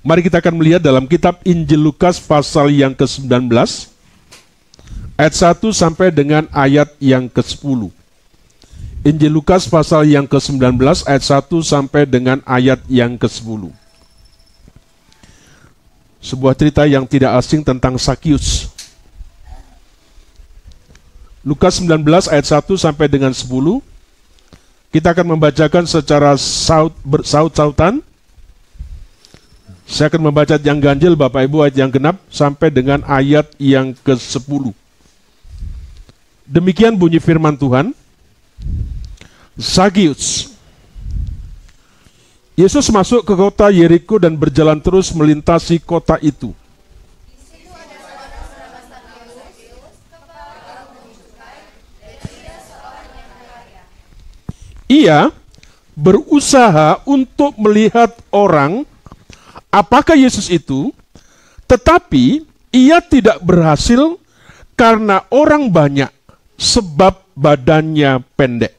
Mari kita akan melihat dalam kitab Injil Lukas pasal yang ke-19 ayat 1 sampai dengan ayat yang ke-10. Injil Lukas pasal yang ke-19 ayat 1 sampai dengan ayat yang ke-10. Sebuah cerita yang tidak asing tentang Sakius. Lukas 19 ayat 1 sampai dengan 10. Kita akan membacakan secara bersaut-sautan. Saya akan membaca yang ganjil, Bapak Ibu, ayat yang genap sampai dengan ayat yang ke-10. Demikian bunyi firman Tuhan. Sakius. Yesus masuk ke kota Yeriko dan berjalan terus melintasi kota itu. Ia berusaha untuk melihat orang apakah Yesus itu, tetapi ia tidak berhasil karena orang banyak, sebab badannya pendek.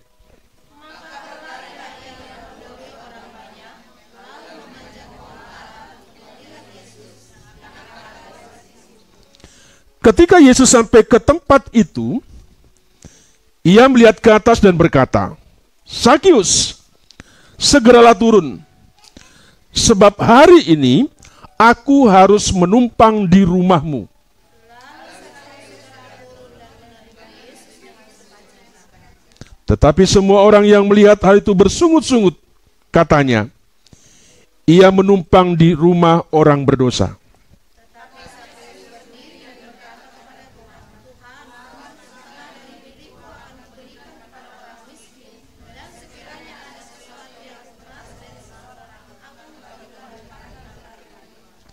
Ketika Yesus sampai ke tempat itu, ia melihat ke atas dan berkata, "Sakius, segeralah turun. Sebab hari ini aku harus menumpang di rumahmu." Tetapi semua orang yang melihat hal itu bersungut-sungut, katanya, "Ia menumpang di rumah orang berdosa."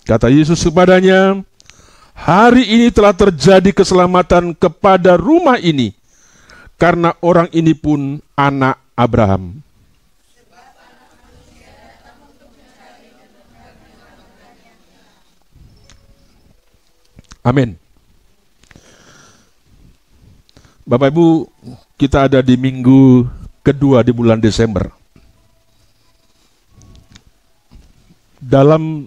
Kata Yesus kepadanya, "Hari ini telah terjadi keselamatan kepada rumah ini, karena orang ini pun anak Abraham. Amin. Bapak Ibu, kita ada di minggu kedua di bulan Desember. Dalam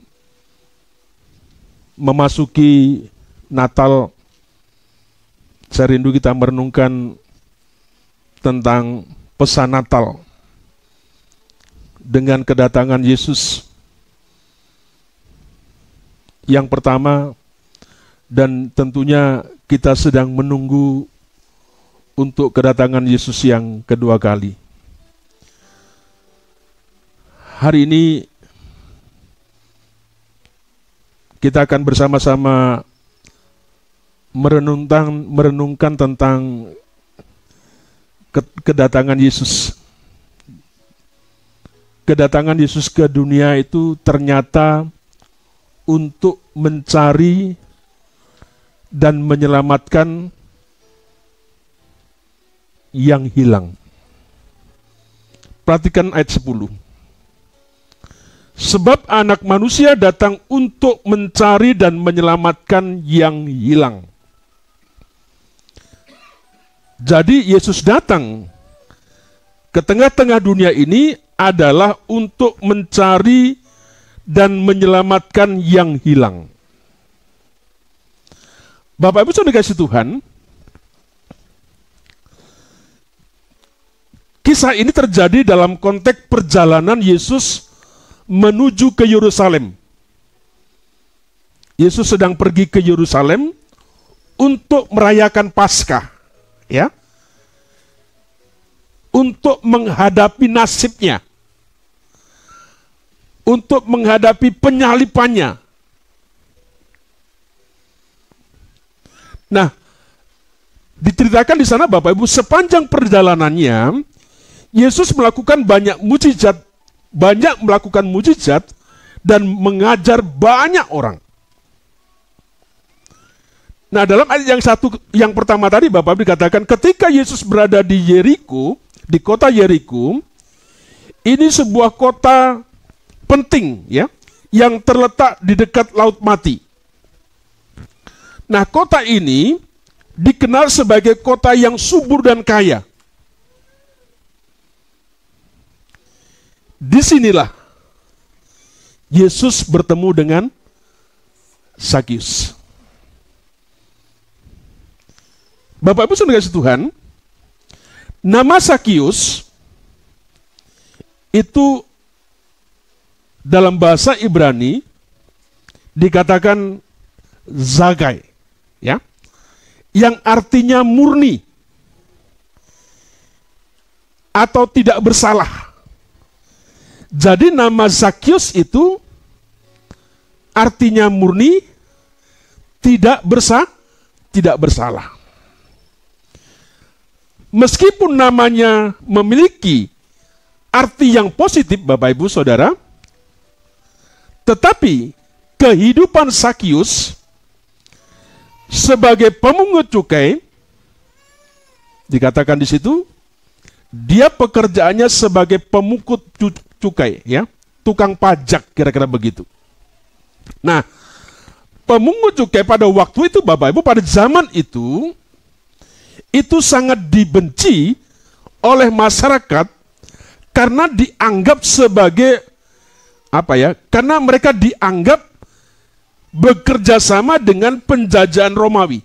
memasuki Natal, saya rindu kita merenungkan tentang pesan Natal dengan kedatangan Yesus yang pertama, dan tentunya kita sedang menunggu untuk kedatangan Yesus yang kedua kali. Hari ini kita akan bersama-sama merenungkan tentang kedatangan Yesus. Kedatangan Yesus ke dunia itu ternyata untuk mencari dan menyelamatkan yang hilang. Perhatikan ayat 10. Sebab anak manusia datang untuk mencari dan menyelamatkan yang hilang. Jadi Yesus datang ke tengah-tengah dunia ini adalah untuk mencari dan menyelamatkan yang hilang. Bapak Ibu Saudara kasih Tuhan, kisah ini terjadi dalam konteks perjalanan Yesus menuju ke Yerusalem. Yesus sedang pergi ke Yerusalem untuk merayakan Paskah, ya, untuk menghadapi nasibnya, untuk menghadapi penyalipannya. Nah, diceritakan di sana Bapak Ibu, sepanjang perjalanannya Yesus melakukan banyak melakukan mujizat dan mengajar banyak orang. Nah, dalam ayat yang pertama tadi Bapak Ibu dikatakan ketika Yesus berada di Yeriko, di kota Yeriko, ini sebuah kota penting, ya, yang terletak di dekat Laut Mati. Nah, kota ini dikenal sebagai kota yang subur dan kaya. disinilah Yesus bertemu dengan Sakius. Bapak Ibu saudara kasih Tuhan, nama Sakius itu dalam bahasa Ibrani dikatakan Zakai, ya, yang artinya murni atau tidak bersalah. Jadi nama Zakius itu artinya murni, tidak bersalah. Meskipun namanya memiliki arti yang positif, Bapak Ibu Saudara, tetapi kehidupan Sakius sebagai pemungut cukai, dikatakan di situ, dia pekerjaannya sebagai pemungut cukai, ya, tukang pajak, kira-kira begitu. Nah, pemungut cukai pada waktu itu, Bapak Ibu, pada zaman itu sangat dibenci oleh masyarakat karena dianggap sebagai apa ya? Karena mereka dianggap bekerja sama dengan penjajahan Romawi.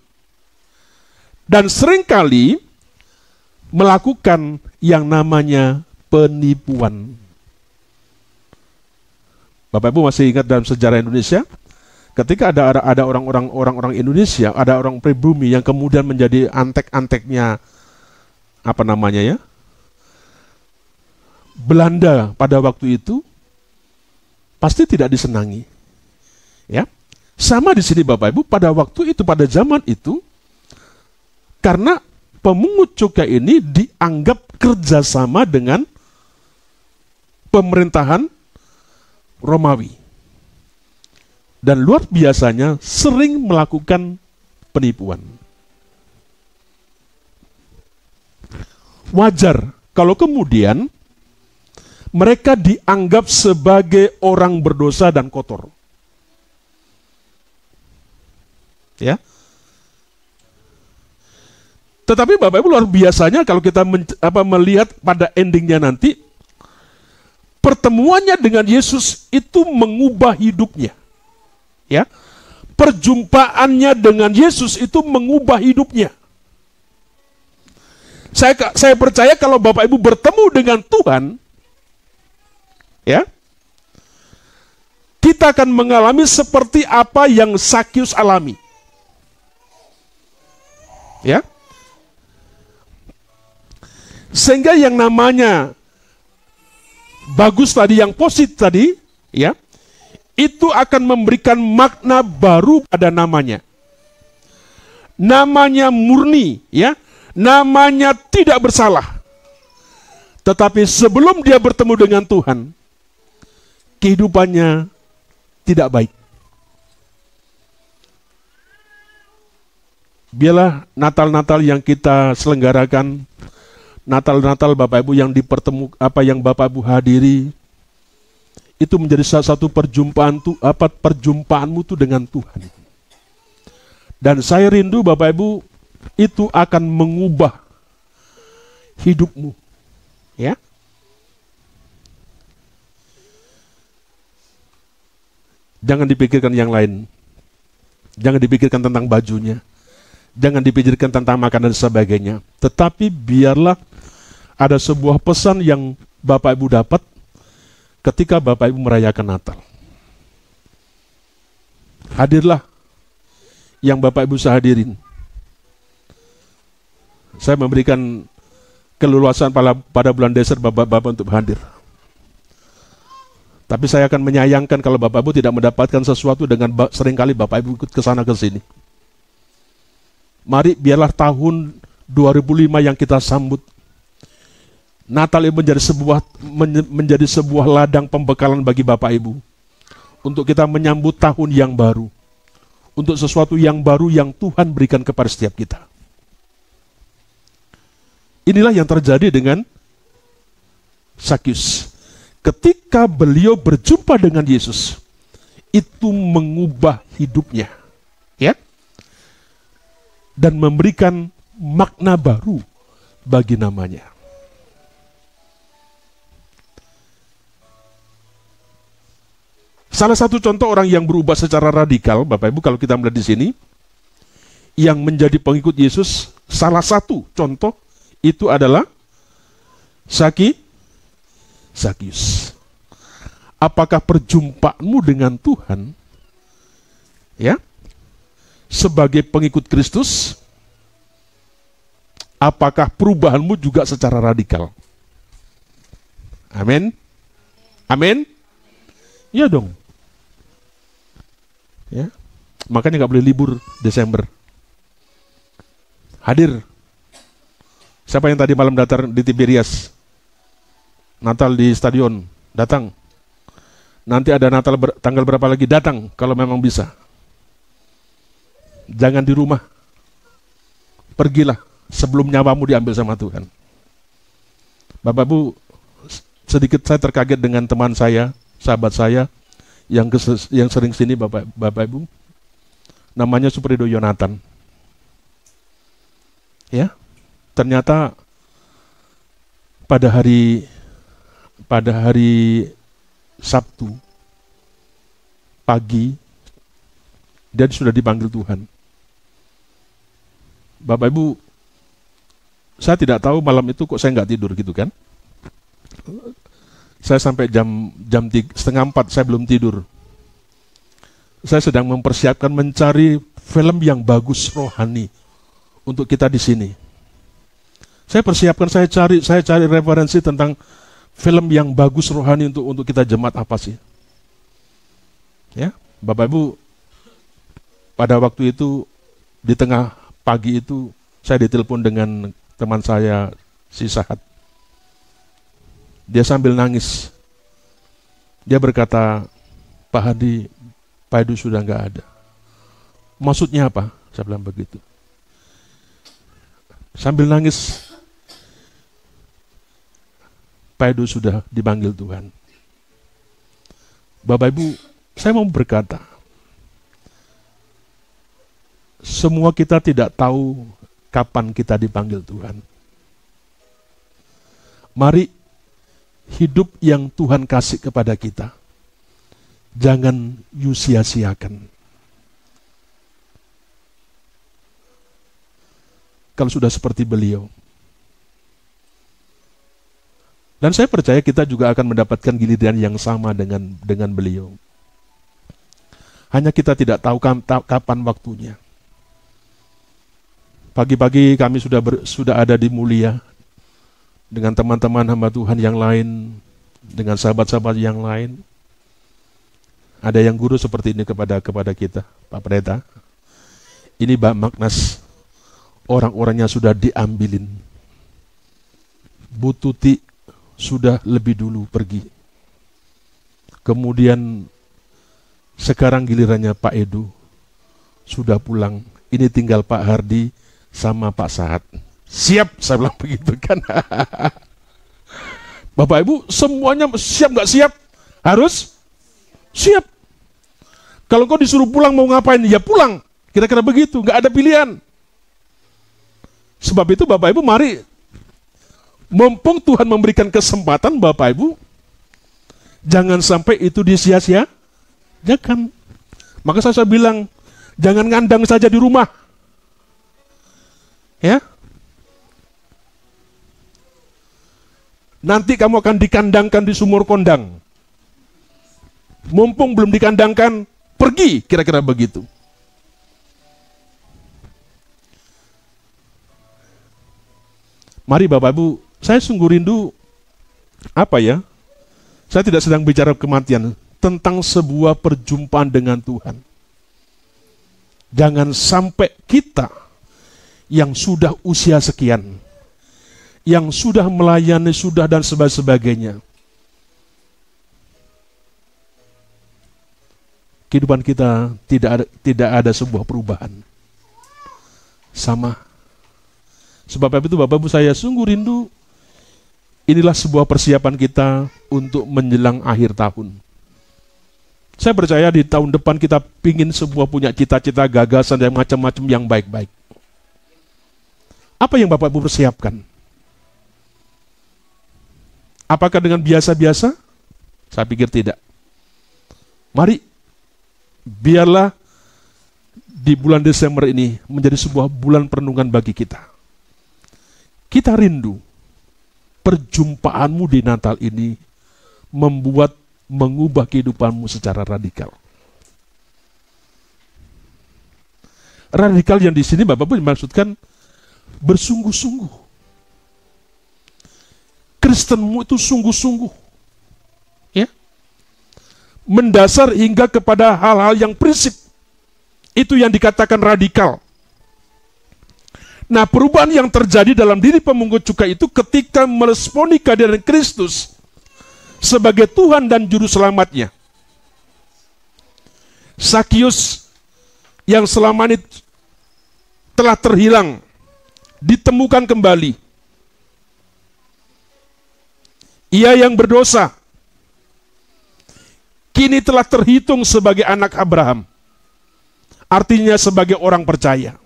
Dan seringkali melakukan yang namanya penipuan. Bapak Ibu masih ingat dalam sejarah Indonesia? Ketika ada orang-orang Indonesia, ada orang pribumi yang kemudian menjadi antek-anteknya apa namanya ya? Belanda pada waktu itu pasti tidak disenangi. Ya. Sama di sini Bapak Ibu, pada waktu itu, pada zaman itu, karena pemungut cukai ini dianggap kerjasama dengan pemerintahan Romawi. Dan luar biasanya sering melakukan penipuan. Wajar kalau kemudian mereka dianggap sebagai orang berdosa dan kotor. Ya. Tetapi Bapak Ibu, luar biasanya kalau kita melihat pada endingnya nanti, pertemuannya dengan Yesus itu mengubah hidupnya. Ya, perjumpaannya dengan Yesus itu mengubah hidupnya. Saya percaya kalau Bapak Ibu bertemu dengan Tuhan, ya, kita akan mengalami seperti apa yang Sakius alami. Ya, sehingga yang namanya bagus tadi, yang positif tadi, ya, itu akan memberikan makna baru pada namanya. Namanya murni, ya. Namanya tidak bersalah. Tetapi sebelum dia bertemu dengan Tuhan, kehidupannya tidak baik. Biarlah Natal-Natal yang kita selenggarakan, Natal-Natal Bapak Ibu yang yang Bapak Ibu hadiri, itu menjadi salah satu perjumpaanmu tuh dengan Tuhan. Dan saya rindu Bapak Ibu itu akan mengubah hidupmu, ya. Jangan dipikirkan yang lain. Jangan dipikirkan tentang bajunya. Jangan dipikirkan tentang makanan dan sebagainya. Tetapi biarlah ada sebuah pesan yang Bapak Ibu dapat ketika Bapak Ibu merayakan Natal. Hadirlah yang Bapak Ibu sehadirin. Saya memberikan keleluasan pada bulan Desember Bapak untuk hadir. Tapi saya akan menyayangkan kalau Bapak Ibu tidak mendapatkan sesuatu dengan seringkali Bapak Ibu ikut ke sana ke sini. Mari biarlah tahun 2005 yang kita sambut, Natal ini menjadi sebuah ladang pembekalan bagi Bapak Ibu untuk kita menyambut tahun yang baru, untuk sesuatu yang baru yang Tuhan berikan kepada setiap kita. Inilah yang terjadi dengan Sakius. Ketika beliau berjumpa dengan Yesus, itu mengubah hidupnya, ya, dan memberikan makna baru bagi namanya. Salah satu contoh orang yang berubah secara radikal, Bapak Ibu, kalau kita melihat di sini, yang menjadi pengikut Yesus, salah satu contoh itu adalah Zakius. Apakah perjumpaanmu dengan Tuhan, ya, sebagai pengikut Kristus, apakah perubahanmu juga secara radikal? Amin. Amin. Iya dong. Ya. Makanya nggak boleh libur Desember. Hadir. Siapa yang tadi malam datang di Tiberias? Natal di stadion, datang. Nanti ada Natal tanggal berapa lagi, datang kalau memang bisa. Jangan di rumah. Pergilah sebelum nyawamu diambil sama Tuhan. Bapak Ibu, sedikit saya terkaget dengan teman saya, sahabat saya yang sering sini, Bapak Ibu. Namanya Suprido Yonatan. Ya. Ternyata pada hari Sabtu pagi dia sudah dipanggil Tuhan. Bapak Ibu, saya tidak tahu malam itu kok saya nggak tidur gitu kan. Saya sampai jam 3:30 saya belum tidur. Saya sedang mempersiapkan mencari film yang bagus rohani untuk kita di sini. Saya persiapkan, saya cari referensi tentang film yang bagus rohani untuk kita jemaat apa sih. Ya, Bapak Ibu, pada waktu itu di tengah pagi itu saya ditelepon dengan teman saya si Sahat. Dia sambil nangis. Dia berkata, Pak Hadi, Pak Edu sudah nggak ada. Maksudnya apa? Saya bilang begitu. Sambil nangis, Pak Edu sudah dipanggil Tuhan. Bapak Ibu, saya mau berkata, semua kita tidak tahu kapan kita dipanggil Tuhan. Mari hidup yang Tuhan kasih kepada kita, jangan sia-siakan. Kalau sudah seperti beliau. Dan saya percaya kita juga akan mendapatkan giliran yang sama dengan beliau. Hanya kita tidak tahu kapan waktunya. Pagi-pagi kami sudah ada di Mulia dengan teman-teman hamba Tuhan yang lain, dengan sahabat-sahabat yang lain. Ada yang guru seperti ini kepada kita, Pak Pendeta. Ini Mbak Magnas, orang-orangnya sudah diambilin. Bu Tuti sudah lebih dulu pergi. Kemudian sekarang gilirannya Pak Edu sudah pulang. Ini tinggal Pak Hardi sama Pak Sahat. Siap, saya bilang begitu kan. Bapak Ibu, semuanya siap nggak siap? Harus siap. Kalau kau disuruh pulang mau ngapain? Ya pulang. Kira-kira begitu, nggak ada pilihan. Sebab itu Bapak Ibu, mari, mumpung Tuhan memberikan kesempatan Bapak Ibu, jangan sampai itu disia-siakan. Maka saya bilang, jangan ngandang saja di rumah. Ya. Nanti kamu akan dikandangkan di sumur kondang. Mumpung belum dikandangkan, pergi, kira-kira begitu. Mari Bapak Ibu, saya sungguh rindu, saya tidak sedang bicara kematian, tentang sebuah perjumpaan dengan Tuhan. Jangan sampai kita yang sudah usia sekian, yang sudah melayani, sudah dan sebagainya, kehidupan kita tidak ada sebuah perubahan. Sama. Sebab itu Bapak Ibu, saya sungguh rindu, inilah sebuah persiapan kita untuk menjelang akhir tahun. Saya percaya di tahun depan kita pingin sebuah punya cita-cita, gagasan, dan macam-macam yang baik-baik. Apa yang Bapak Ibu persiapkan? Apakah dengan biasa-biasa? Saya pikir tidak. Mari, biarlah di bulan Desember ini menjadi sebuah bulan perenungan bagi kita. Kita rindu perjumpaanmu di Natal ini mengubah kehidupanmu secara radikal. Radikal yang di sini Bapak Ibu dimaksudkan bersungguh-sungguh. Kristenmu itu sungguh-sungguh. Ya. Mendasar hingga kepada hal-hal yang prinsip. Itu yang dikatakan radikal. Nah, perubahan yang terjadi dalam diri pemungut cukai itu ketika meresponi kehadiran Kristus sebagai Tuhan dan Juru Selamatnya. Sakius yang selama ini telah terhilang, ditemukan kembali. Ia yang berdosa, kini telah terhitung sebagai anak Abraham. Artinya sebagai orang percaya.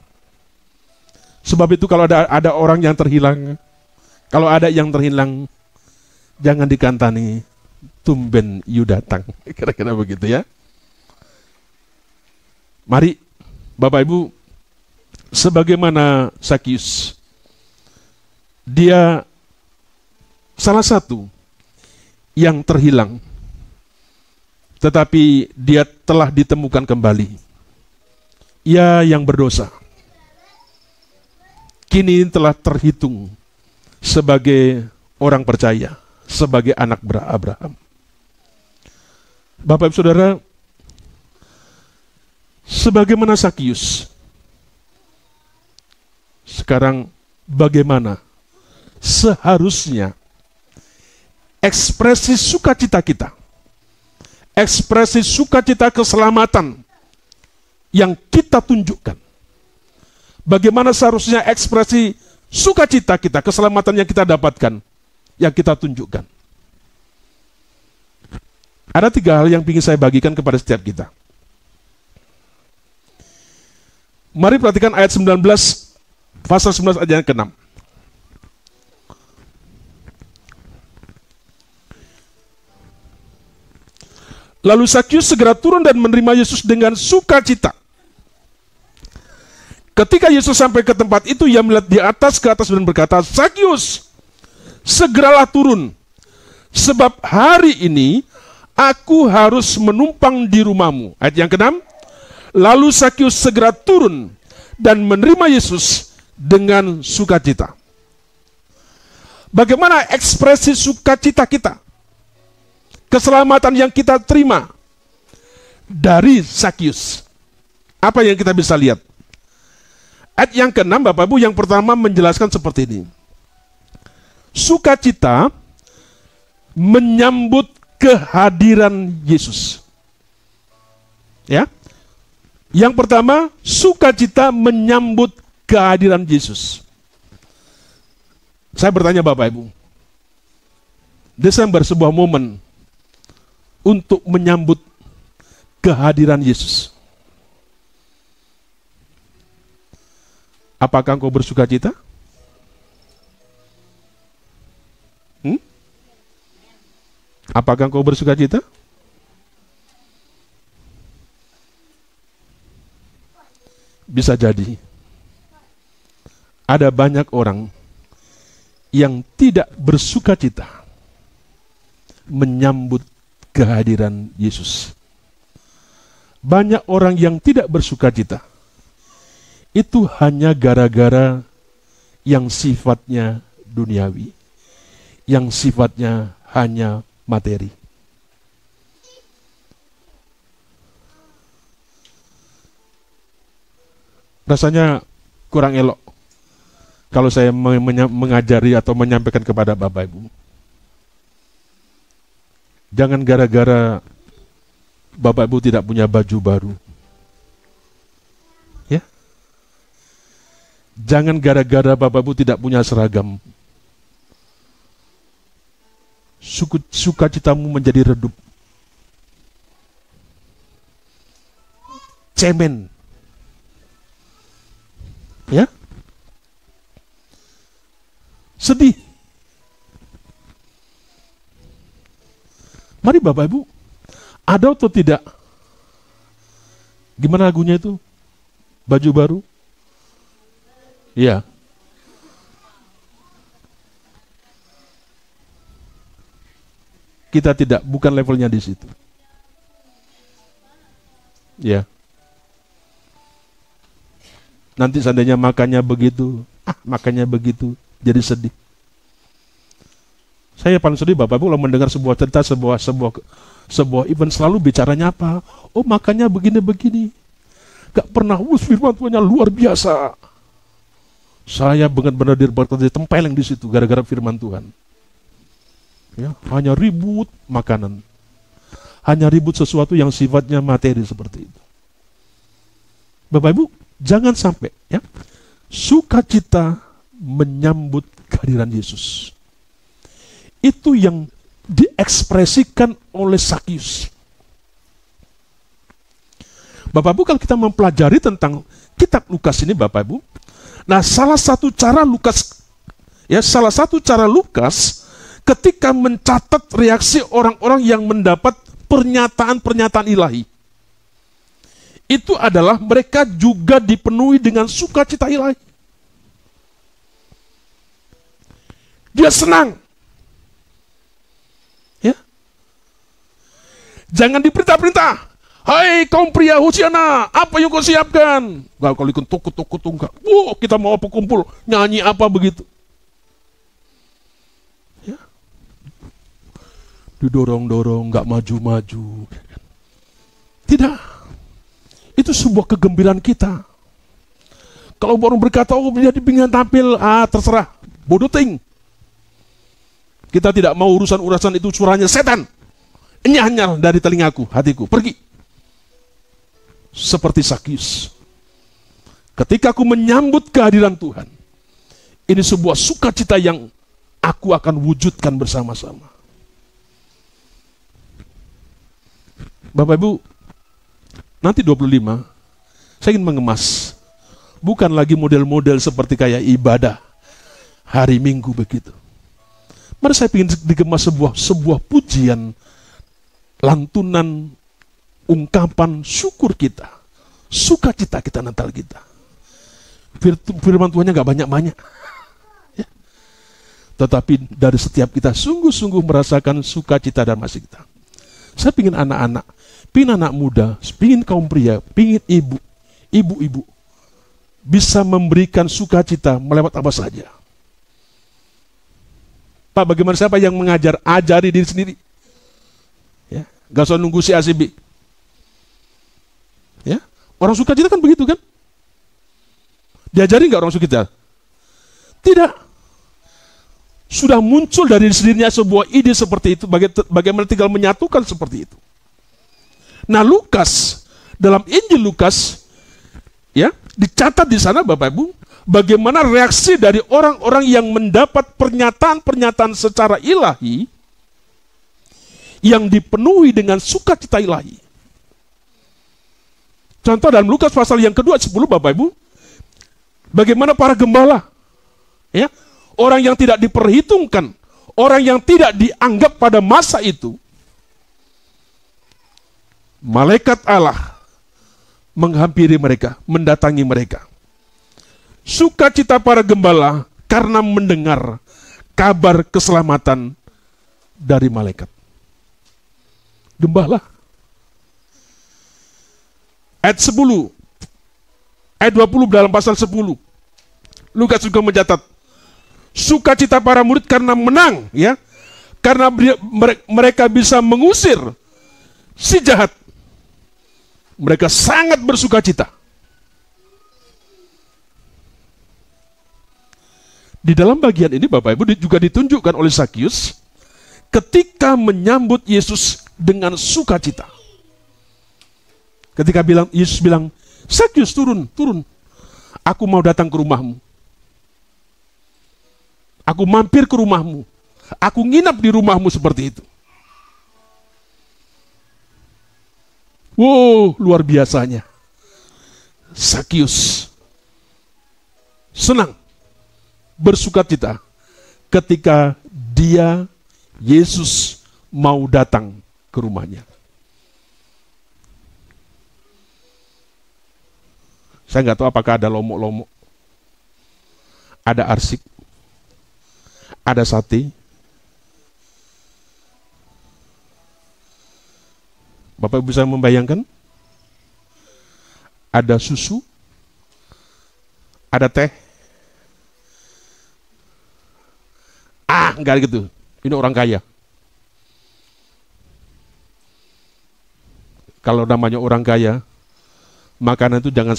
Sebab itu kalau ada orang yang terhilang, kalau ada yang terhilang, jangan dikantani, tumben you datang. Kira-kira begitu ya. Mari Bapak Ibu, sebagaimana Sakius, dia salah satu yang terhilang, tetapi dia telah ditemukan kembali. Ia yang berdosa, kini telah terhitung sebagai orang percaya, sebagai anak Abraham. Bapak Ibu Saudara, sebagaimana Sakius, sekarang bagaimana seharusnya ekspresi sukacita kita, ekspresi sukacita keselamatan yang kita tunjukkan. Bagaimana seharusnya ekspresi sukacita kita, keselamatan yang kita dapatkan, yang kita tunjukkan. Ada 3 hal yang ingin saya bagikan kepada setiap kita. Mari perhatikan ayat 19, pasal 19 ayat yang ke-6. Lalu Sakius segera turun dan menerima Yesus dengan sukacita. Ketika Yesus sampai ke tempat itu, ia melihat di atas ke atas dan berkata, Sakius, segeralah turun, sebab hari ini aku harus menumpang di rumahmu. Ayat yang ke-6, lalu Sakius segera turun dan menerima Yesus dengan sukacita. Bagaimana ekspresi sukacita kita? Keselamatan yang kita terima dari Sakius. Apa yang kita bisa lihat? Ayat yang ke-6 Bapak Ibu, yang pertama menjelaskan seperti ini. Sukacita menyambut kehadiran Yesus. Ya. Yang pertama, sukacita menyambut kehadiran Yesus. Saya bertanya Bapak Ibu, Desember sebuah momen untuk menyambut kehadiran Yesus. Apakah engkau bersukacita? Apakah engkau bersukacita? Bisa jadi ada banyak orang yang tidak bersukacita menyambut kehadiran Yesus. Banyak orang yang tidak bersukacita itu hanya gara-gara yang sifatnya duniawi, yang sifatnya hanya materi. Rasanya kurang elok kalau saya mengajari atau menyampaikan kepada Bapak Ibu. Jangan gara-gara Bapak Ibu tidak punya baju baru. Ya. Jangan gara-gara Bapak Ibu tidak punya seragam. Sukacitamu menjadi redup. Cemen. Ya. Sedih. Mari Bapak Ibu, ada atau tidak Gimana lagunya itu? Baju baru? Iya. Kita tidak, bukan levelnya di situ. Ya. Nanti seandainya makannya begitu, jadi sedih. Saya paling sedih Bapak Ibu kalau mendengar sebuah cerita, sebuah event selalu bicaranya apa? Oh, makannya begini-begini. Gak pernah, firman Tuhannya luar biasa. Saya benar-benar ditempeleng di situ gara-gara firman Tuhan. Ya, hanya ribut makanan, hanya ribut sesuatu yang sifatnya materi seperti itu. Bapak Ibu, jangan sampai ya sukacita menyambut kehadiran Yesus. Itu yang diekspresikan oleh Sakyus. Bapak Ibu, kalau kita mempelajari tentang kitab Lukas ini Bapak Ibu, nah salah satu cara Lukas ketika mencatat reaksi orang-orang yang mendapat pernyataan-pernyataan ilahi, itu adalah mereka juga dipenuhi dengan sukacita ilahi. Dia senang. Ya. Jangan diperintah-perintah. Hai kaum pria Hosiana, apa yang kau siapkan? Gak, kalau ikut tukut enggak. Wow, kita mau apa kumpul, nyanyi apa begitu. Didorong-dorong, nggak maju-maju. Tidak. Itu sebuah kegembiraan kita. Kalau orang berkata, oh dia dipingin tampil, terserah, bodoh ting. Kita tidak mau urusan-urusan itu, suaranya setan. Enyah-enyah dari telingaku, hatiku, pergi. Seperti Sakyus. Ketika aku menyambut kehadiran Tuhan, ini sebuah sukacita yang aku akan wujudkan bersama-sama. Bapak Ibu, nanti 25, saya ingin mengemas. Bukan lagi model-model seperti kayak ibadah hari Minggu begitu. Mari saya ingin dikemas sebuah pujian, lantunan, ungkapan syukur kita, sukacita kita Natal kita. Firman Tuhannya gak banyak-banyak. Ya. Tetapi dari setiap kita sungguh-sungguh merasakan sukacita dan masih kita. Saya ingin anak-anak, pingin anak muda, pingin kaum pria, pingin ibu-ibu bisa memberikan sukacita melewat apa saja. Pak, bagaimana siapa yang mengajar? Ajari diri sendiri. Ya, gak usah nunggu si ACB. Ya, orang sukacita kan begitu kan? Diajari nggak orang sukacita? Tidak. Sudah muncul dari sendirinya sebuah ide seperti itu, bagaimana tinggal menyatukan seperti itu. Nah, Lukas, dalam Injil Lukas, ya, dicatat di sana Bapak Ibu, bagaimana reaksi dari orang-orang yang mendapat pernyataan-pernyataan secara ilahi, yang dipenuhi dengan sukacita ilahi. Contoh dalam Lukas pasal yang kedua 10 Bapak Ibu, bagaimana para gembala, ya, orang yang tidak diperhitungkan, orang yang tidak dianggap pada masa itu, malaikat Allah menghampiri mereka, mendatangi mereka. Sukacita para gembala karena mendengar kabar keselamatan dari malaikat. Gembala. Ayat 10, ayat 20 dalam pasal 10, Lukas juga mencatat sukacita para murid karena menang, ya, karena mereka bisa mengusir si jahat. Mereka sangat bersukacita. Di dalam bagian ini Bapak Ibu juga ditunjukkan oleh Sakyus ketika menyambut Yesus dengan sukacita. Ketika Yesus bilang, Sakyus turun. Aku mau datang ke rumahmu. Aku mampir ke rumahmu. Aku nginap di rumahmu seperti itu. Wow, luar biasanya. Sakyus senang, bersukacita ketika Yesus mau datang ke rumahnya. Saya nggak tahu apakah ada lomok-lomok, ada arsik, ada sate. Bapak bisa membayangkan? Ada susu, ada teh. Enggak gitu. Ini orang kaya. Kalau namanya orang kaya, makanan itu jangan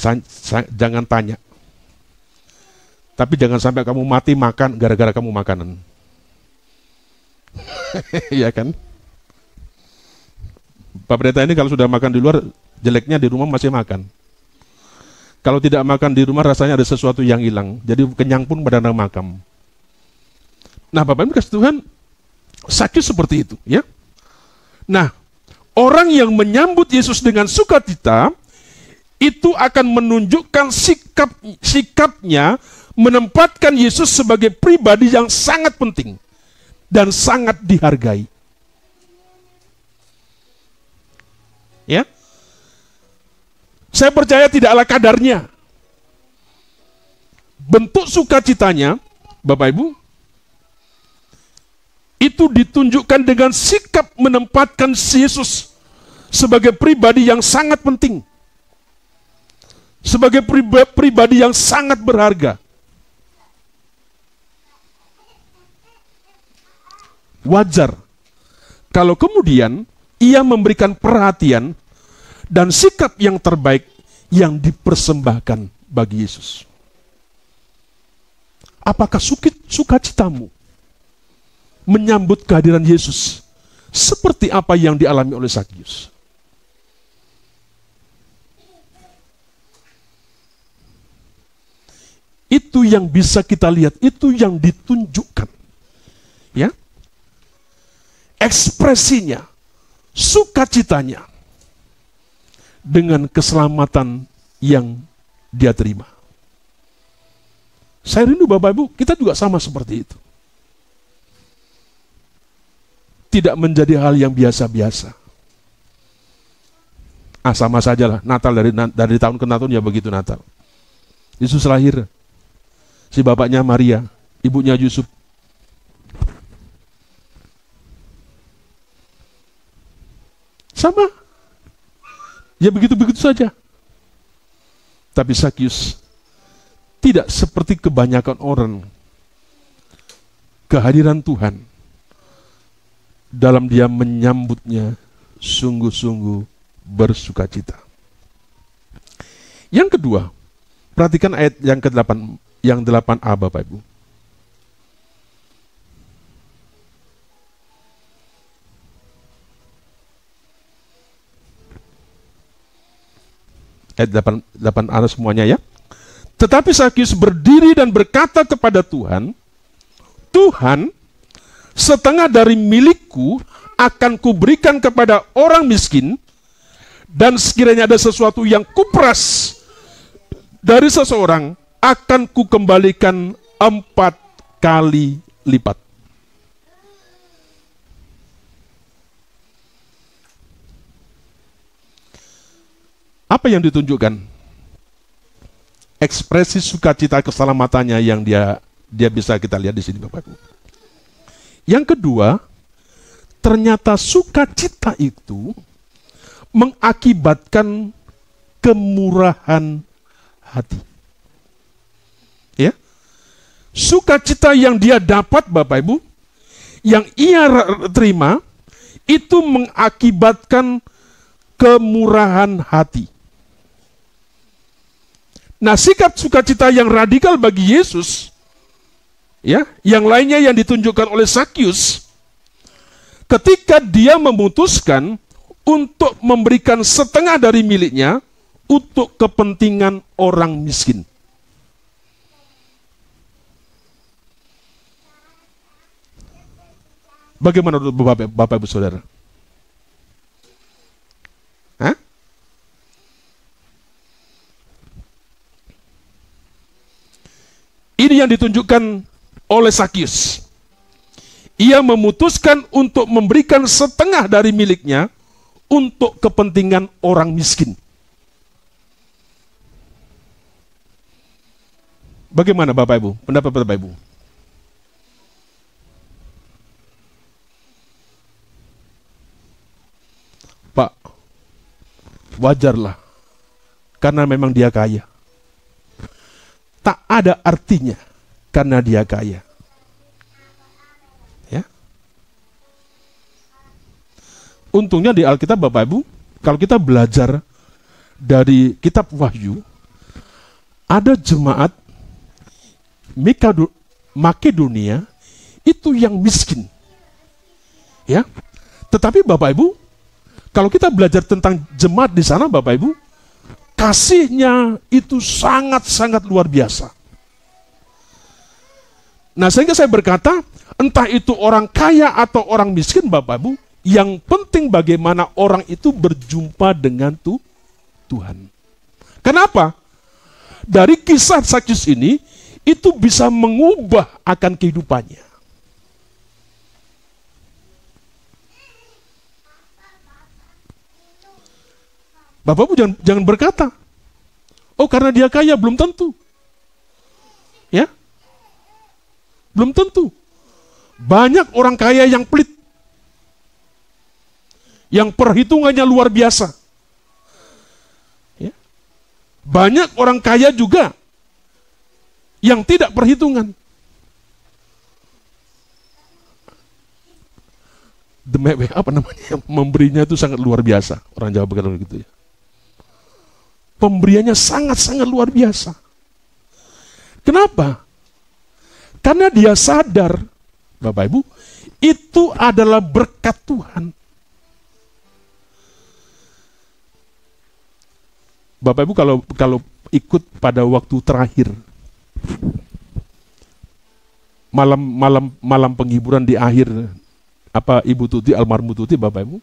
tanya. Tapi jangan sampai kamu mati makan gara-gara kamu makanan. Iya kan? Pak Pendeta ini kalau sudah makan di luar, jeleknya di rumah masih makan. Kalau tidak makan di rumah rasanya ada sesuatu yang hilang. Jadi kenyang pun pada makam. Nah, Bapak Ibu kasih Tuhan, Sakyus seperti itu, ya. Nah, orang yang menyambut Yesus dengan sukacita itu akan menunjukkan sikapnya menempatkan Yesus sebagai pribadi yang sangat penting dan sangat dihargai. Ya. Saya percaya tidaklah kadarnya. Bentuk sukacitanya, Bapak Ibu, itu ditunjukkan dengan sikap menempatkan Yesus sebagai pribadi yang sangat penting. Sebagai pribadi yang sangat berharga. Wajar kalau kemudian ia memberikan perhatian dan sikap yang terbaik yang dipersembahkan bagi Yesus. Apakah sukacitamu menyambut kehadiran Yesus seperti apa yang dialami oleh Sakyus? Itu yang bisa kita lihat, itu yang ditunjukkan. Ya. Ekspresinya, sukacitanya dengan keselamatan yang dia terima. Saya rindu Bapak Ibu, kita juga sama seperti itu. Tidak menjadi hal yang biasa-biasa. Sama saja lah, Natal dari tahun ke tahun ya begitu Natal. Yesus lahir, si bapaknya Maria, ibunya Yusuf. Sama. Ya begitu-begitu saja. Tapi Sakyus tidak seperti kebanyakan orang. Kehadiran Tuhan dalam dia menyambutnya sungguh-sungguh bersukacita. Yang kedua, perhatikan ayat yang ke-8, yang 8a Bapak Ibu. Ayat 8a semuanya ya. Tetapi Sakyus berdiri dan berkata kepada Tuhan, Tuhan, setengah dari milikku akan kuberikan kepada orang miskin, dan sekiranya ada sesuatu yang kuperas dari seseorang, akan kukembalikan 4 kali lipat. Apa yang ditunjukkan? Ekspresi sukacita keselamatannya yang dia bisa kita lihat di sini Bapak Ibu. Yang kedua, ternyata sukacita itu mengakibatkan kemurahan hati. Ya. Sukacita yang dia dapat Bapak Ibu, yang ia terima, itu mengakibatkan kemurahan hati. Nah, sikap sukacita yang radikal bagi Yesus, ya, yang lainnya yang ditunjukkan oleh Sakyus, ketika dia memutuskan untuk memberikan setengah dari miliknya untuk kepentingan orang miskin. Bagaimana menurut Bapak Ibu Saudara? Hah? Ini yang ditunjukkan oleh Sakyus. Ia memutuskan untuk memberikan setengah dari miliknya untuk kepentingan orang miskin. Bagaimana Bapak Ibu? Pendapat Bapak Ibu? Pak, wajarlah. Karena memang dia kaya. Tak ada artinya karena dia kaya. Ya. Untungnya di Alkitab Bapak Ibu, kalau kita belajar dari kitab Wahyu, ada jemaat Makedonia itu yang miskin. Ya. Tetapi Bapak Ibu, kalau kita belajar tentang jemaat di sana Bapak Ibu, kasihnya itu sangat-sangat luar biasa. Nah, sehingga saya berkata, entah itu orang kaya atau orang miskin Bapak Ibu, yang penting bagaimana orang itu berjumpa dengan Tuhan. Kenapa? Dari kisah Sakyus ini, itu bisa mengubah akan kehidupannya. Bapak Ibu jangan berkata, oh karena dia kaya, belum tentu. Ya, belum tentu. Banyak orang kaya yang pelit, yang perhitungannya luar biasa. Ya. Banyak orang kaya juga yang tidak perhitungan. Apa namanya? Memberinya itu sangat luar biasa. Orang Jawa berkata gitu ya. Pemberiannya sangat-sangat luar biasa. Kenapa? Karena dia sadar, Bapak Ibu, itu adalah berkat Tuhan. Bapak Ibu kalau ikut pada waktu terakhir, malam penghiburan di akhir Ibu Tuti, almarhum Tuti, Bapak Ibu,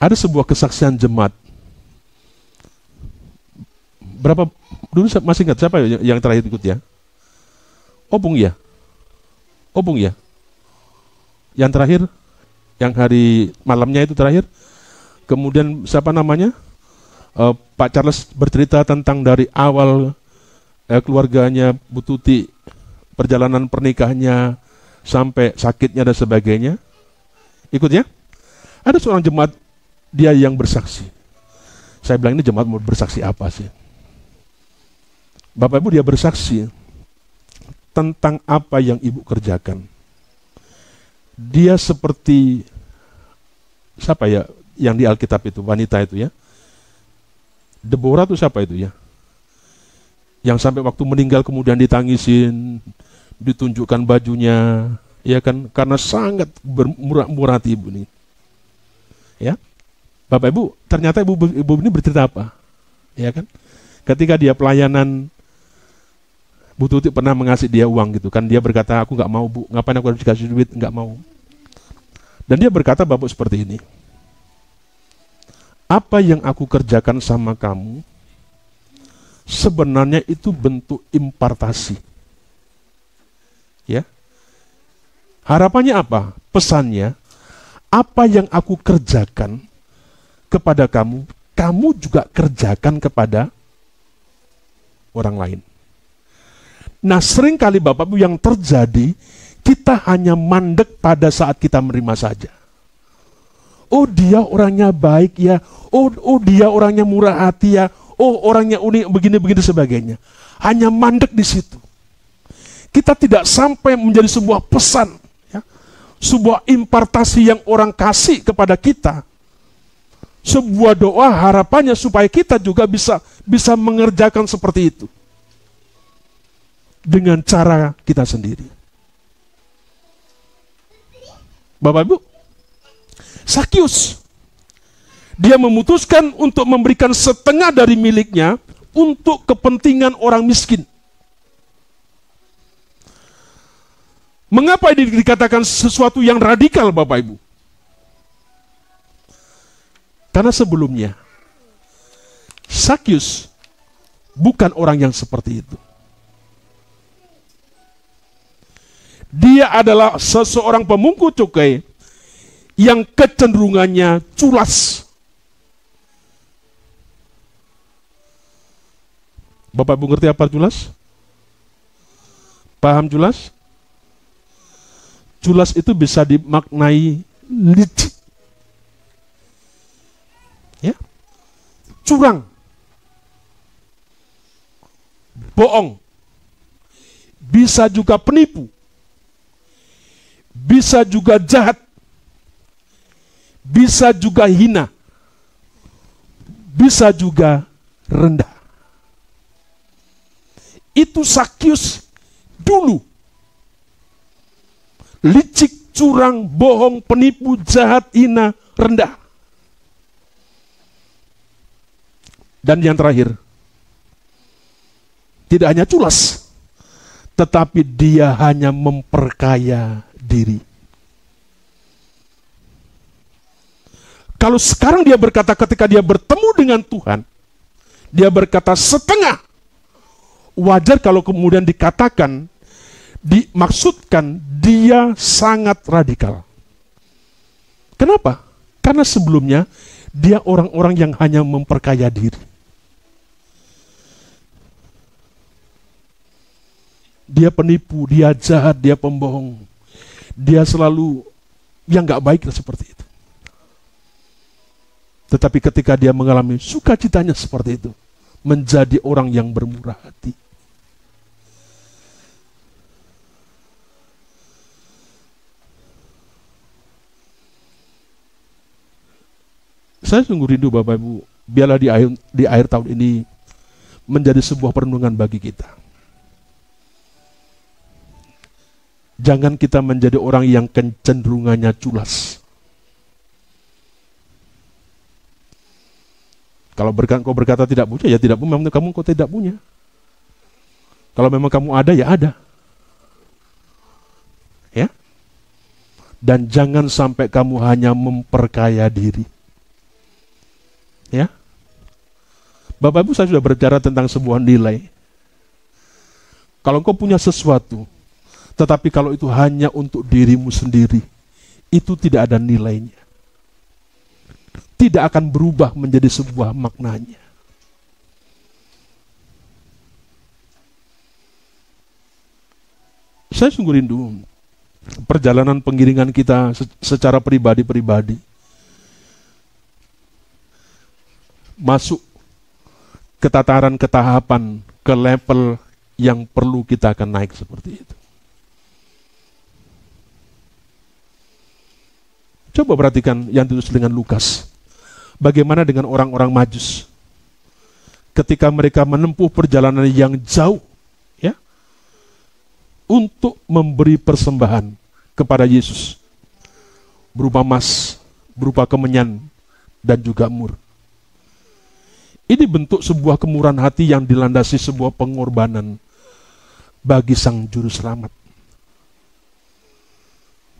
ada sebuah kesaksian jemaat. Berapa dulu masih ingat siapa yang terakhir ikut ya? Obung ya? Yang terakhir, yang hari malamnya itu terakhir. Kemudian siapa namanya? Pak Charles bercerita tentang dari awal keluarganya Bu Tuti, perjalanan pernikahannya sampai sakitnya dan sebagainya. Ikut ya? Ada seorang jemaat dia yang bersaksi. Saya bilang ini jemaat mau bersaksi apa sih? Bapak Ibu, dia bersaksi tentang apa yang Ibu kerjakan. Dia seperti siapa ya yang di Alkitab itu, wanita itu ya. Deborah itu siapa itu ya? Yang sampai waktu meninggal kemudian ditangisin, ditunjukkan bajunya, ya kan? Karena sangat bermurah hati Ibu ini. Ya. Bapak Ibu, ternyata Ibu ini bercerita apa? Ya kan? Ketika dia pelayanan, Bu Tuti pernah mengasih dia uang gitu kan. Dia berkata, aku nggak mau Bu, ngapain aku harus dikasih duit, nggak mau. Dan dia berkata Bapak seperti ini, apa yang aku kerjakan sama kamu, sebenarnya itu bentuk impartasi. Ya. Harapannya apa? Pesannya, apa yang aku kerjakan kepada kamu, kamu juga kerjakan kepada orang lain. Nah, seringkali Bapak Ibu yang terjadi, kita hanya mandek pada saat kita menerima saja. Oh, dia orangnya baik ya. Oh, dia orangnya murah hati ya. Oh, orangnya unik begini-begini sebagainya. Hanya mandek di situ. Kita tidak sampai menjadi sebuah pesan, ya. Sebuah impartasi yang orang kasih kepada kita. Sebuah doa harapannya supaya kita juga bisa mengerjakan seperti itu. Dengan cara kita sendiri. Bapak Ibu, Sakyus, dia memutuskan untuk memberikan setengah dari miliknya untuk kepentingan orang miskin. Mengapa ini dikatakan sesuatu yang radikal, Bapak Ibu? Karena sebelumnya, Sakyus bukan orang yang seperti itu. Dia adalah seseorang pemungut cukai yang kecenderungannya culas. Bapak Ibu ngerti apa culas? Paham culas? Culas itu bisa dimaknai licik. Ya. Curang. Bohong. Bisa juga penipu. Bisa juga jahat. Bisa juga hina. Bisa juga rendah. Itu Sakyus dulu. Licik, curang, bohong, penipu, jahat, hina, rendah. Dan yang terakhir, tidak hanya culas, tetapi dia hanya memperkaya diri. Kalau sekarang dia berkata ketika dia bertemu dengan Tuhan, dia berkata setengah. Wajar kalau kemudian dikatakan, dimaksudkan dia sangat radikal. Kenapa? Karena sebelumnya dia orang-orang yang hanya memperkaya diri. Dia penipu, dia jahat, dia pembohong. Dia selalu yang gak baik seperti itu. Tetapi ketika dia mengalami sukacitanya seperti itu, menjadi orang yang bermurah hati. Saya sungguh rindu Bapak Ibu, biarlah di akhir tahun ini menjadi sebuah perenungan bagi kita. Jangan kita menjadi orang yang kecenderungannya culas. Kalau kau berkata tidak punya, ya tidak punya, memang kamu kau tidak punya. Kalau memang kamu ada, ya ada. Ya. Dan jangan sampai kamu hanya memperkaya diri. Ya. Bapak Ibu, saya sudah berbicara tentang sebuah nilai. Kalau kau punya sesuatu, tetapi kalau itu hanya untuk dirimu sendiri, itu tidak ada nilainya. Tidak akan berubah menjadi sebuah maknanya. Saya sungguh rindu perjalanan pengiringan kita secara pribadi-pribadi masuk ke tataran ketahapan, ke level yang perlu kita akan naik seperti itu. Coba perhatikan yang ditulis dengan Lukas. Bagaimana dengan orang-orang Majus? Ketika mereka menempuh perjalanan yang jauh, ya, untuk memberi persembahan kepada Yesus, berupa emas, berupa kemenyan, dan juga mur. Ini bentuk sebuah kemurahan hati yang dilandasi sebuah pengorbanan bagi Sang Juru Selamat.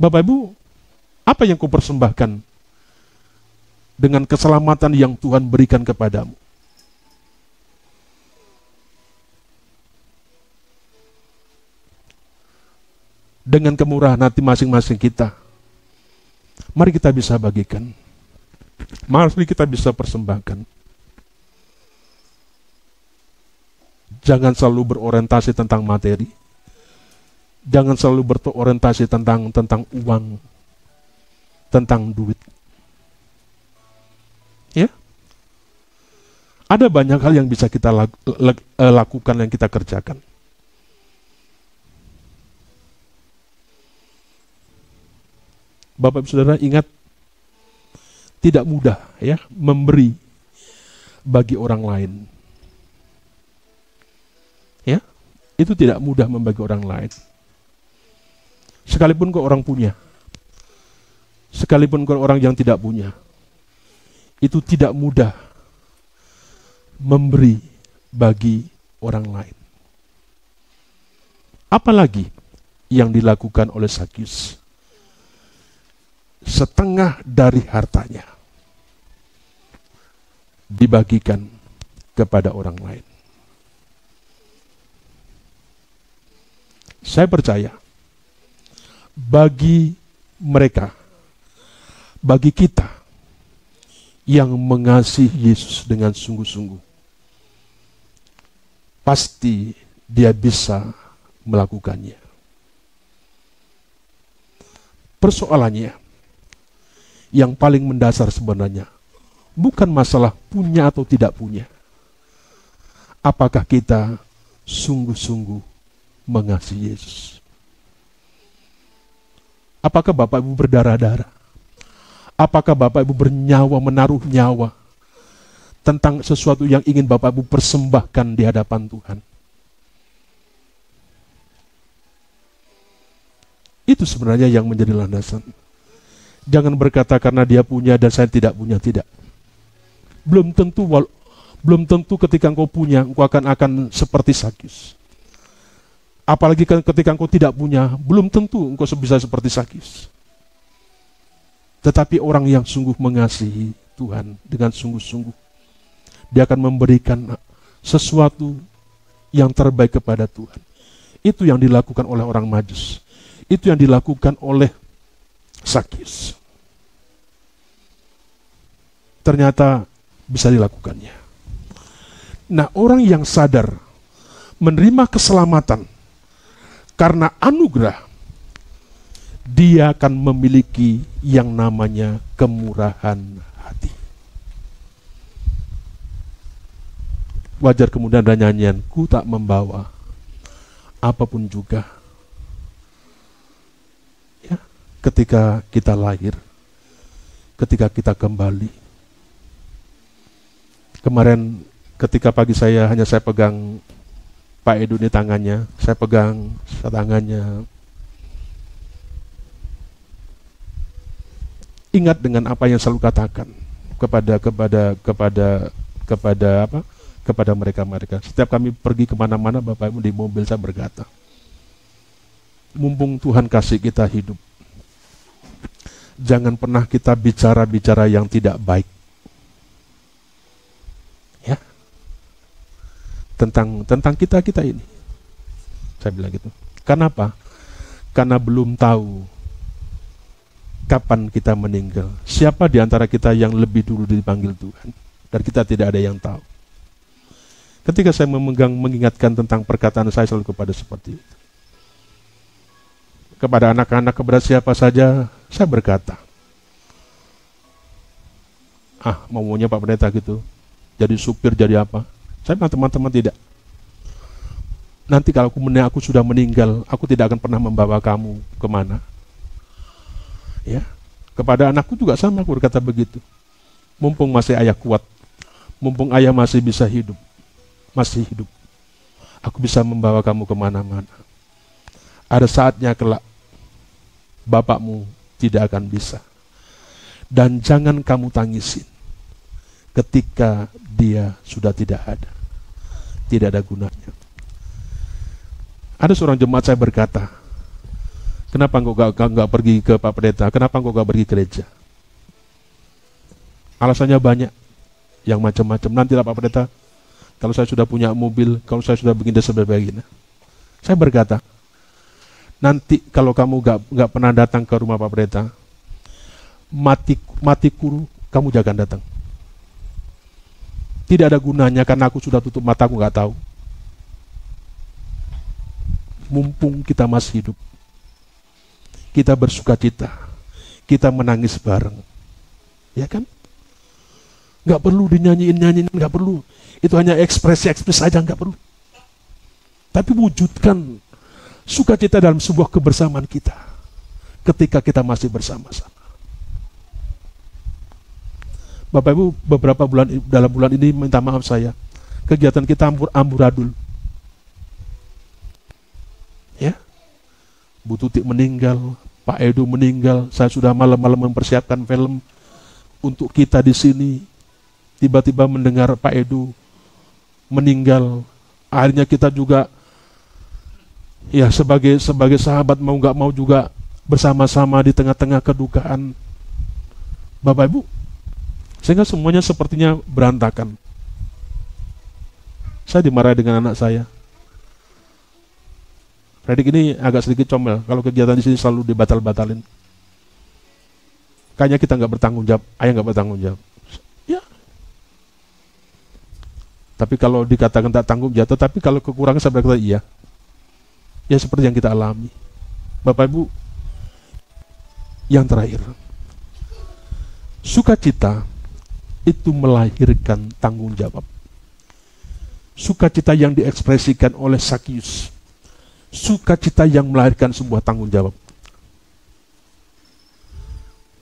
Bapak Ibu, apa yang kau persembahkan dengan keselamatan yang Tuhan berikan kepadamu? Dengan kemurahan hati masing-masing kita, mari kita bisa bagikan. Mari kita bisa persembahkan. Jangan selalu berorientasi tentang materi. Jangan selalu berorientasi tentang uang, tentang duit. Ya, ada banyak hal yang bisa kita lakukan, yang kita kerjakan. Bapak Ibu Saudara, ingat, tidak mudah ya memberi bagi orang lain. Ya, itu tidak mudah membagi orang lain. Sekalipun kau orang punya, sekalipun kau orang yang tidak punya, itu tidak mudah memberi bagi orang lain. Apalagi yang dilakukan oleh Sakyus. Setengah dari hartanya dibagikan kepada orang lain. Saya percaya, bagi mereka, bagi kita yang mengasihi Yesus dengan sungguh-sungguh, pasti dia bisa melakukannya. Persoalannya, yang paling mendasar sebenarnya, bukan masalah punya atau tidak punya. Apakah kita sungguh-sungguh mengasihi Yesus? Apakah Bapak Ibu berdarah-darah? Apakah Bapak Ibu bernyawa, menaruh nyawa tentang sesuatu yang ingin Bapak Ibu persembahkan di hadapan Tuhan? Itu sebenarnya yang menjadi landasan. Jangan berkata karena dia punya dan saya tidak punya, tidak. Belum tentu ketika engkau punya, engkau akan seperti Sakyus. Apalagi ketika engkau tidak punya, belum tentu engkau bisa seperti Sakyus. Tetapi orang yang sungguh mengasihi Tuhan dengan sungguh-sungguh, dia akan memberikan sesuatu yang terbaik kepada Tuhan. Itu yang dilakukan oleh orang Majus. Itu yang dilakukan oleh Sakyus. Ternyata bisa dilakukannya. Nah, orang yang sadar menerima keselamatan karena anugerah, dia akan memiliki yang namanya kemurahan hati. Wajar kemudian ada nyanyian, ku tak membawa apapun juga. Ya, ketika kita lahir, ketika kita kembali. Kemarin ketika pagi saya pegang Pak Edu di tangannya, saya pegang tangannya. Ingat dengan apa yang selalu katakan kepada mereka. Setiap kami pergi kemana-mana, Bapak Ibu di mobil saya berkata, mumpung Tuhan kasih kita hidup, jangan pernah kita bicara-bicara yang tidak baik. Ya. Tentang kita ini. Saya bilang gitu. Kenapa? Karena belum tahu kapan kita meninggal. Siapa di antara kita yang lebih dulu dipanggil Tuhan? Dan kita tidak ada yang tahu. Ketika saya mengingatkan tentang perkataan saya selalu kepada seperti itu. Kepada anak-anak, kepada siapa saja, saya berkata, maunya Pak Pendeta gitu, jadi supir, jadi apa? Saya bilang teman-teman tidak. Nanti kalau aku sudah meninggal, aku tidak akan pernah membawa kamu kemana. Ya, kepada anakku juga sama, aku berkata begitu. Mumpung masih ayah kuat, mumpung ayah masih bisa hidup, aku bisa membawa kamu kemana-mana. Ada saatnya kelak, bapakmu tidak akan bisa. Dan jangan kamu tangisin ketika dia sudah tidak ada. Tidak ada gunanya. Ada seorang jemaat saya berkata, kenapa engkau gak pergi ke Pak Pendeta? Kenapa engkau gak pergi ke gereja? Alasannya banyak, yang macam-macam. Nantilah Pak Pendeta, kalau saya sudah punya mobil, kalau saya sudah begini dan sebagainya. Saya berkata, nanti kalau kamu gak pernah datang ke rumah Pak Pendeta, mati kuru, kamu jangan datang. Tidak ada gunanya karena aku sudah tutup mata, aku gak tahu. Mumpung kita masih hidup, kita bersuka cita, kita menangis bareng, ya kan? Nggak perlu dinyanyiin, nggak perlu. Itu hanya ekspresi saja, nggak perlu. Tapi wujudkan sukacita dalam sebuah kebersamaan kita, ketika kita masih bersama-sama. Bapak Ibu, dalam bulan ini minta maaf saya, kegiatan kita amburadul. Ya, Bu Tutik meninggal, Pak Edu meninggal, saya sudah malam-malam mempersiapkan film untuk kita di sini. Tiba-tiba mendengar Pak Edu meninggal, akhirnya kita juga, ya sebagai sahabat mau nggak mau juga bersama-sama di tengah-tengah kedukaan. Bapak Ibu, sehingga semuanya sepertinya berantakan. Saya dimarahi dengan anak saya. Redik ini agak sedikit comel, kalau kegiatan di sini selalu dibatal-batalin. Kayaknya kita nggak bertanggung jawab, ayah nggak bertanggung jawab. Ya, Tapi kalau dikatakan tak tanggung jawab, tetapi kalau kekurangan saya berkata iya. Ya seperti yang kita alami. Bapak Ibu, yang terakhir, sukacita itu melahirkan tanggung jawab. Sukacita yang diekspresikan oleh Sakyus, sukacita yang melahirkan sebuah tanggung jawab.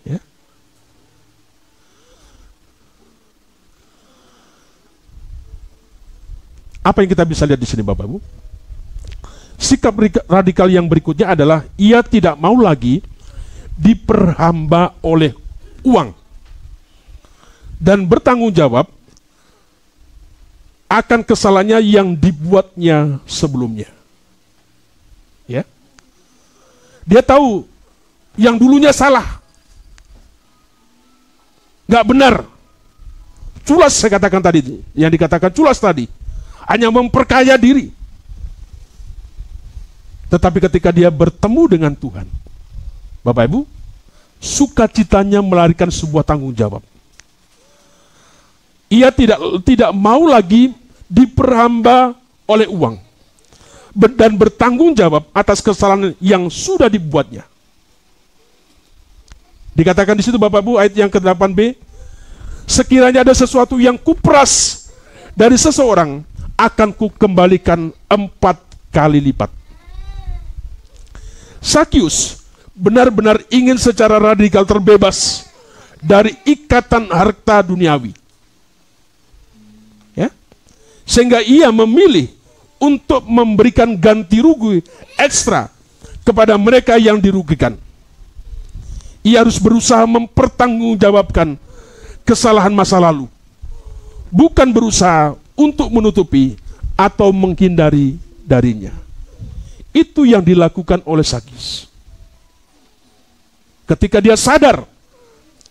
Ya. Apa yang kita bisa lihat di sini, Bapak Ibu? Sikap radikal yang berikutnya adalah ia tidak mau lagi diperhamba oleh uang dan bertanggung jawab akan kesalahannya yang dibuatnya sebelumnya. Ya. Dia tahu yang dulunya salah, nggak benar, culas saya katakan tadi, yang dikatakan culas tadi, hanya memperkaya diri. Tetapi ketika dia bertemu dengan Tuhan, Bapak Ibu, sukacitanya melahirkan sebuah tanggung jawab. Ia tidak mau lagi diperhamba oleh uang dan bertanggung jawab atas kesalahan yang sudah dibuatnya. Dikatakan di situ, Bapak Ibu, ayat yang ke-8b, sekiranya ada sesuatu yang kuperas dari seseorang, akan kukembalikan 4 kali lipat. Sakyus benar-benar ingin secara radikal terbebas dari ikatan harta duniawi. Ya? Sehingga ia memilih untuk memberikan ganti rugi ekstra kepada mereka yang dirugikan. Ia harus berusaha mempertanggungjawabkan kesalahan masa lalu, bukan berusaha untuk menutupi atau menghindari darinya. Itu yang dilakukan oleh Sakyus. Ketika dia sadar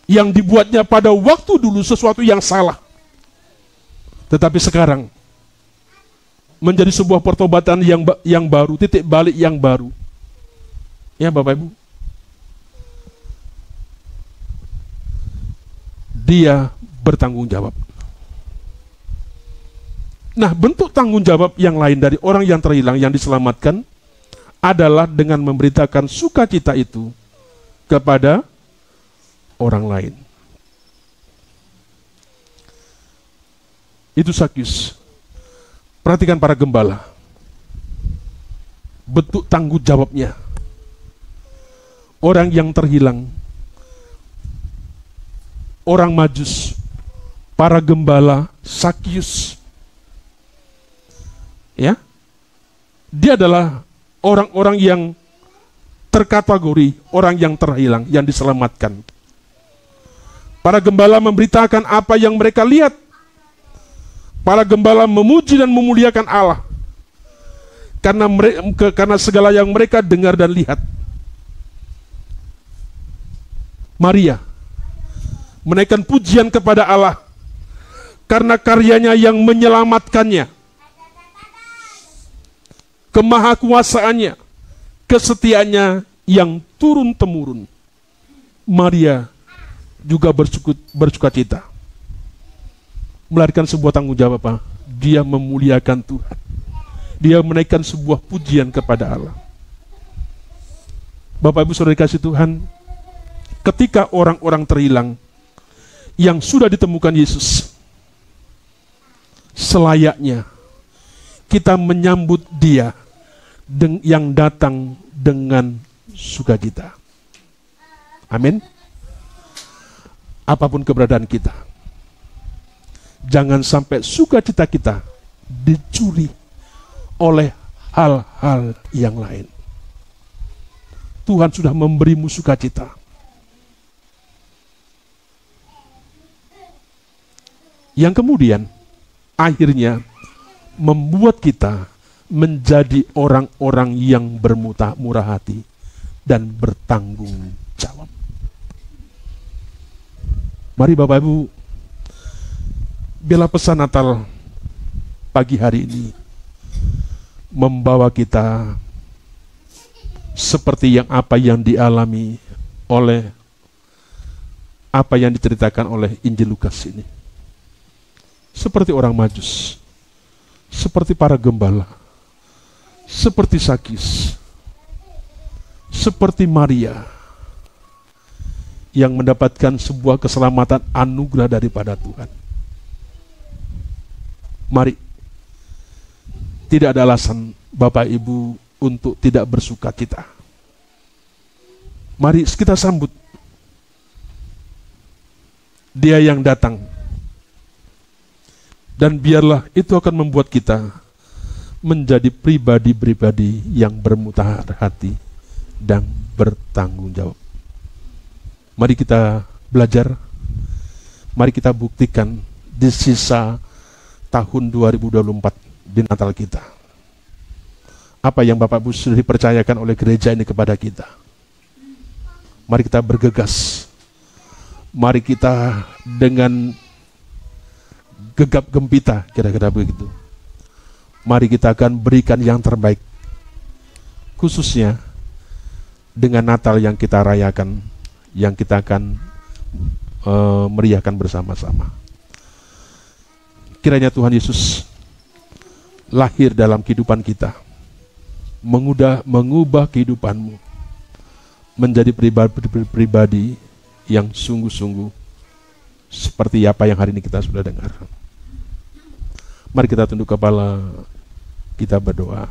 yang dibuatnya pada waktu dulu sesuatu yang salah, tetapi sekarang menjadi sebuah pertobatan yang baru, titik balik yang baru. Ya Bapak Ibu, dia bertanggung jawab. Nah, bentuk tanggung jawab yang lain dari orang yang terhilang, yang diselamatkan, adalah dengan memberitakan sukacita itu kepada orang lain. Itu Sakyus. Perhatikan para gembala. Bentuk tanggung jawabnya. Orang yang terhilang, orang Majus, para gembala, Sakyus. Ya, dia adalah orang-orang yang terkategori orang yang terhilang, yang diselamatkan. Para gembala memberitakan apa yang mereka lihat. Para gembala memuji dan memuliakan Allah karena segala yang mereka dengar dan lihat. Maria menaikkan pujian kepada Allah karena karyanya yang menyelamatkannya, kemahakuasaannya, kesetiaannya yang turun-temurun. Maria juga bersukacita, melahirkan sebuah tanggung jawab apa? Dia memuliakan Tuhan. Dia menaikkan sebuah pujian kepada Allah. Bapak Ibu Saudara kasih Tuhan, ketika orang-orang terhilang yang sudah ditemukan Yesus, selayaknya kita menyambut dia yang datang dengan sukacita. Amin. Apapun keberadaan kita, jangan sampai sukacita kita dicuri oleh hal-hal yang lain. Tuhan sudah memberimu sukacita. Yang kemudian akhirnya membuat kita menjadi orang-orang yang murah hati dan bertanggung jawab. Mari Bapak Ibu, biarlah pesan Natal pagi hari ini membawa kita seperti apa yang dialami oleh apa yang diceritakan oleh Injil Lukas ini. Seperti orang Majus seperti para gembala, seperti Sakis, seperti Maria, yang mendapatkan sebuah keselamatan anugerah daripada Tuhan. Mari, tidak ada alasan Bapak Ibu untuk tidak bersuka cita. Mari kita sambut Dia yang datang. Dan biarlah itu akan membuat kita menjadi pribadi-pribadi yang bermutahar hati dan bertanggung jawab. Mari kita belajar, mari kita buktikan di sisa tahun 2024 di Natal kita. Apa yang Bapak Ibu sudah dipercayakan oleh gereja ini kepada kita. Mari kita bergegas. Mari kita dengan gegap gempita, kira-kira begitu. Mari kita akan berikan yang terbaik, khususnya dengan Natal yang kita rayakan, yang kita akan meriahkan bersama-sama. Kiranya Tuhan Yesus lahir dalam kehidupan kita, mengubah kehidupanmu menjadi pribadi yang sungguh-sungguh seperti apa yang hari ini kita sudah dengar. Mari kita tunduk kepala, kita berdoa.